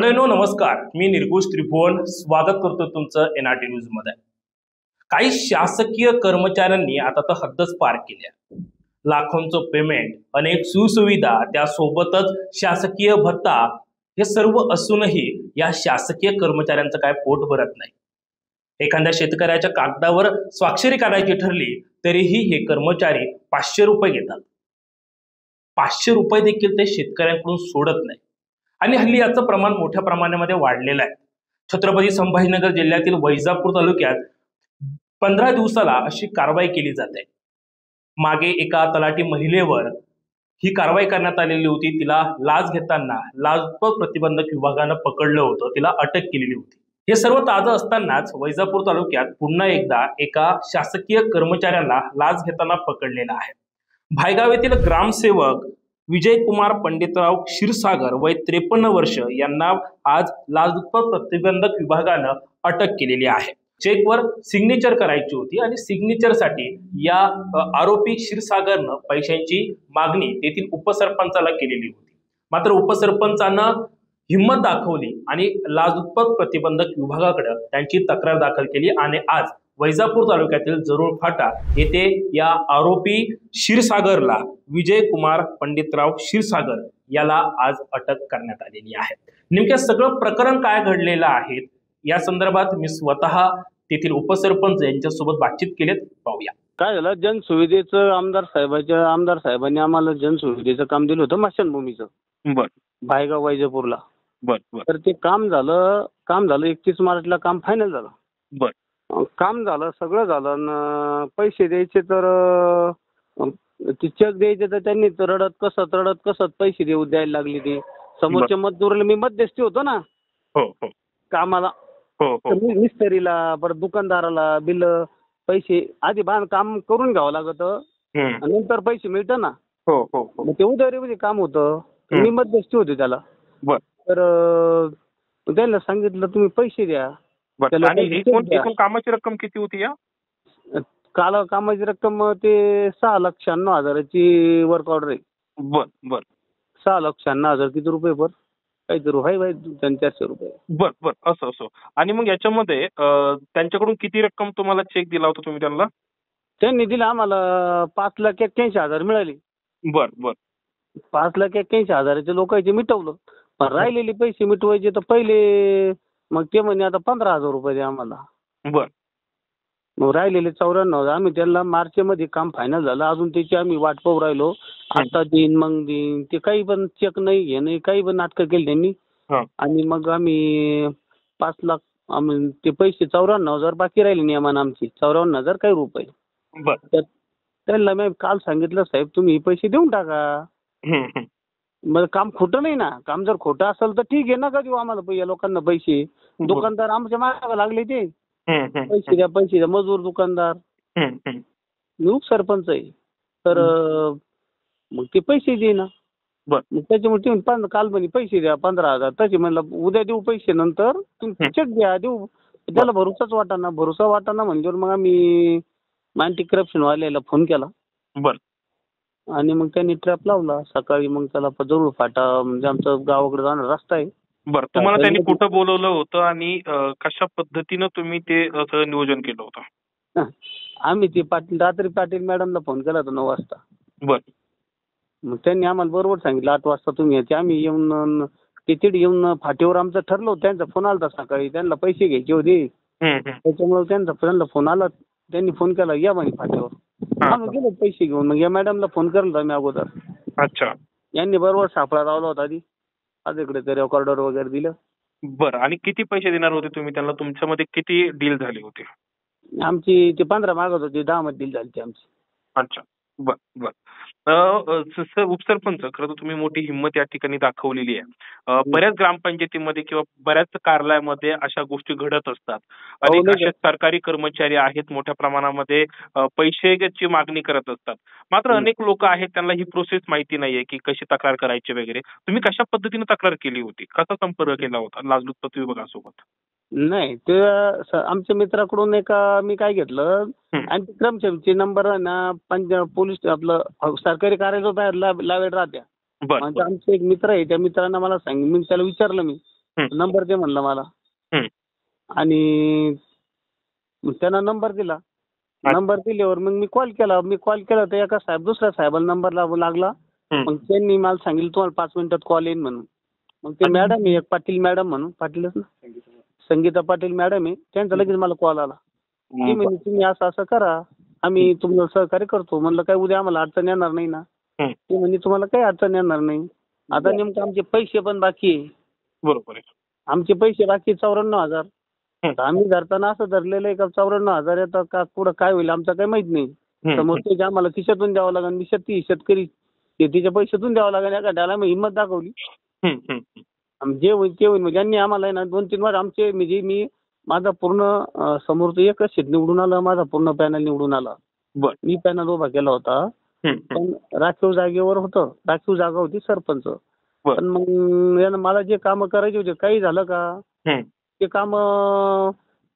मंडळींनो नमस्कार, मी निर्घोष त्रिभुवन स्वागत करतो तुमचं एनआरटी न्यूज मध्ये। काही शासकीय कर्मचाऱ्यांनी आता तर हद्दच पार केल्या। लाखोंचं पेमेंट, अनेक सुविधा, त्यासोबतच शासकीय भत्ता हे सर्व असूनही या शासकीय कर्मचाऱ्यांचं काय पोट भरत नाही। एखाद्या शेतकऱ्याच्या कागदावर स्वाक्षरी करायची ठरली तरीही हे कर्मचारी 500 रुपये घेतात। 500 रुपये देखील ते शेतकऱ्यांकडून सोडत नाही आणि हल्ली याचं प्रमाण मोठ्या प्रमाणामध्ये वाढलेलं आहे। छत्रपती संभाजीनगर जिल्ह्यातील वैजापूर तालुक्यात 15 दिवसाला अशी कारवाई केली जाते। मागे एका तलाठी महिलेवर ही कारवाई करण्यात आलेली होती। तिला लाच घेताना लाचलुचपत प्रतिबंधक विभागानं पकडलं होतं, तिला अटक केलेली होती। हे सर्व ताजं असतानाच वैजापूर तालुक्यात पुन्हा एकदा एका शासकीय कर्मचाऱ्याला लाच घेताना पकडलेलं आहे। भायगाव येथील ग्रामसेवक विजयकुमार पंडितराव क्षीरसागर वय 53 वर्ष यांना आज लाचलुचपत प्रतिबंधक विभागानं अटक केलेली आहे। चेकवर सिग्नेचर करायची होती आणि सिग्नेचरसाठी या आरोपी क्षीरसागरनं पैशांची मागणी तेथील उपसरपंचाला केलेली होती। मात्र उपसरपंचानं हिम्मत दाखवली आणि लाचलुचपत प्रतिबंधक विभागाकडे त्यांची तक्रार दाखल केली आणि आज वैजापूर तालुक्यातील जरूळ फाटा येथे या आरोपी क्षीरसागरला विजयकुमार पंडितराव क्षीरसागर याला आज अटक करण्यात आलेली आहे। नेमकं सगळं प्रकरण काय घडलेलं आहे या संदर्भात मी स्वतः तेथील उपसरपंच यांच्यासोबत बातचीत केलीत, पाहूया। काय झालं, जनसुविधेचं आमदार साहेबांनी आम्हाला जनसुविधेचं काम दिलं होतं स्मशानभूमीचं। बर भायगाव वैजापूरला। बर बर तर ते काम झालं 31 मार्चला काम फायनल झालं। बर काम झालं, सगळं झालं न पैसे द्यायचे तर ते चेक द्यायचे तर त्यांनी रडत कसत पैसे द्यायला लागले। ते समोरच्या मजदूराला मी मध्यस्थी होतो ना हो हो कामाला, मिस्त्रीला परत दुकानदाराला बिल पैसे आधी काम करून घ्यावं लागत आणि नंतर पैसे मिळतं ना। हो हो हो ते उधारीमध्ये काम होतं, मी मध्यस्थी होते त्याला। बर तर त्याला सांगितलं तुम्ही पैसे द्या। आणि एकूण कामाची रक्कम किती होती या? कामाची रक्कम ते 6,96,000ची वर्क ऑर्डर आहे। बर बर 6,96,000 किती रुपये पर काहीतरी आहे भाई 400 रुपये। बर बर असं असं आणि मग याच्यामध्ये त्यांच्याकडून किती रक्कम तुम्हाला चेक दिला होता तुम्ही त्यांना? त्यांनी दिला आम्हाला 5,81,000 मिळाली। बर बर 5,81,000चे लोकांचे मिटवलं, पण राहिलेले पैसे मिटवायचे तर पहिले मग ते म्हणे आता 15,000 रुपये द्या आम्हाला। बर मग राहिलेले 94,000 आम्ही त्यांना मार्चमध्ये काम फायनल झालं, अजून त्याची आम्ही वाट पाहू राहिलो। आता देईन मग देईन, ते काही पण चेक नाही हे नाही काही पण नाटकं केली त्यांनी। आणि मग आम्ही 5 लाख आम्ही ते पैसे 94,000 बाकी राहिले नियमानं आमची 54,000 काही रुपये। तर त्यांना मी काल सांगितलं साहेब तुम्ही पैसे देऊन टाका। मग काम खोटं नाही ना, काम जर खोटं असेल तर ठीक आहे, नका देऊ आम्हाला या लोकांना पैसे। दुकानदार आमच्या मागायला लागले, ते पैसे द्या मजूर दुकानदार। मी सरपंच आहे तर मग ते पैसे देईना। मग त्याच्यामुळे काल म्हणे पैसे द्या 15,000, तसे म्हणलं उद्या देऊ पैसे, नंतर तुम्ही चेक द्या देऊ। त्याला भरोसा वाटाना म्हणजे मग आम्ही अँटी करप्शन वाल्याला फोन केला आणि मग त्यांनी ट्रॅप लावला सकाळी। मग त्याला जरूळ फाटा म्हणजे आमचं गावाकडे जाणार रस्ता आहे। बरं, तुम्हाला त्यांनी कुठं बोलवलं होतं आणि कशा पद्धतीनं तुम्ही ते असं नियोजन केलं होतं? आम्ही ते रात्री पाटील मॅडमला फोन केला होता 9 वाजता। बर मग त्यांनी आम्हाला बरोबर सांगितलं 8 वाजता तुम्ही यायचे। आम्ही येऊन तिथे येऊन फाटीवर आमचं ठरलं होतं, त्यांचा फोन आला होता सकाळी, त्यांना पैसे घ्यायचे होते त्याच्यामुळे त्यांना फोन आला, त्यांनी फोन केला या म्हणे फाटीवर। आम्ही गेलो पैसे घेऊन, मग या मॅडमला फोन केला होता मी अगोदर। अच्छा, यांनी बरोबर सापळा लावला होता आधी, आज इकडे ते रेकॉर्डर वगैरे दिलं। बरं, आणि किती पैसे देणार होते तुम्ही त्यांना? तुमच्यामध्ये किती डील झाले होते? आमची ते 15 मागत होते, 10 मध्ये डील झाली आमची। अच्छा, बर बर उपसरपंच, खरं तर तुम्ही मोठी हिंमत या ठिकाणी दाखवलेली आहे। बऱ्याच ग्रामपंचायतीमध्ये किंवा बऱ्याच कार्यालयामध्ये अशा गोष्टी घडत असतात। अनेक असे सरकारी कर्मचारी आहेत मोठ्या प्रमाणामध्ये पैशाची मागणी करत असतात, मात्र अनेक लोक आहेत त्यांना ही प्रोसेस माहिती नाहीये की कशी तक्रार करायची वगैरे। तुम्ही कशा पद्धतीने तक्रार केली होती, कसा संपर्क केला होता लाचलुचपत विभागासोबत? नाही, ते आमच्या मित्राकडून मी काय घेतलं, अँटी करप्शनचे नंबर ना पोलीस आपलं सरकारी कार्यालय बाहेर लावेल राहत्या। आमचे एक मित्र आहे, त्या मित्रांना मला मी त्याला विचारलं, मी नंबर दे म्हणलं मला. हम्म. आणि मग त्यानं नंबर दिला. नंबर दिल्यावर मग मी कॉल केला तर एका दुसऱ्या साहेबाला नंबर लागला. मग त्यांनी मला सांगितलं तुम्हाला 5 मिनिटात कॉल येईल म्हणून. मग ते मॅडम आहे एक पाटील मॅडम म्हणून, पाटीलच ना, संगीता पाटील मॅडम आहे, त्यांचा लगेच मला कॉल आला. ती म्हणजे तुम्ही असं असं करा, आम्ही तुम्हाला सहकार्य करतो. म्हणलं काय उद्या आम्हाला अडचण येणार नाही ना. ते म्हणजे तुम्हाला काही अडचण येणार नाही. आता नेमकं आमचे पैसे पण बाकी आहे. बरोबर आहे. आमचे पैसे बाकी 94,000. आम्ही धरताना असं धरलेलं आहे का 94,000 येतात का पुढं काय होईल आमचं काही माहित नाही. समोर ते आम्हाला खिशातून द्यावं लागेल. मी शेतकरी शेतीच्या पैशातून द्यावं लागेल. एखाद्याला मी हिंमत दाखवली. जे होईल ते होईल. म्हणजे यांनी आम्हाला आहे ना 2-3 वार आमचे म्हणजे माझा पूर्ण समोरचं एकच शेत निवडून आलं, माझा पूर्ण पॅनल निवडून आला. मी पॅनल उभा केला होता. पण राखीव जागेवर होतं. राखीव जागा होती सरपंच. पण मग यानं मला जे कामं करायचे होते काही झालं का ते काम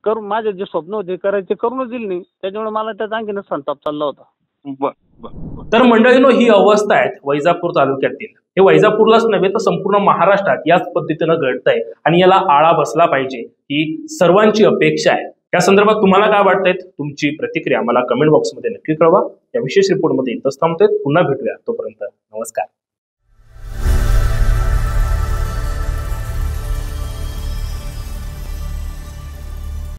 करून माझे जे स्वप्न होते करायचे करूनच दिले नाही. त्याच्यामुळे मला त्यात आणखीनच संताप चालला होता. तर मंडळींनो, ही अवस्था आहे वैजापूर तालुक्यातील. हे वैजापूरलाच नव्हे तर संपूर्ण महाराष्ट्रात याच पद्धतीनं घडतंय आणि याला आळा बसला पाहिजे ही सर्वांची अपेक्षा आहे. या संदर्भात तुम्हाला काय वाटतंय? तुमची प्रतिक्रिया मला कमेंट बॉक्समध्ये नक्की कळवा. या विशेष रिपोर्टमध्ये इथंच थांबतोय. पुन्हा भेटूया. तोपर्यंत नमस्कार.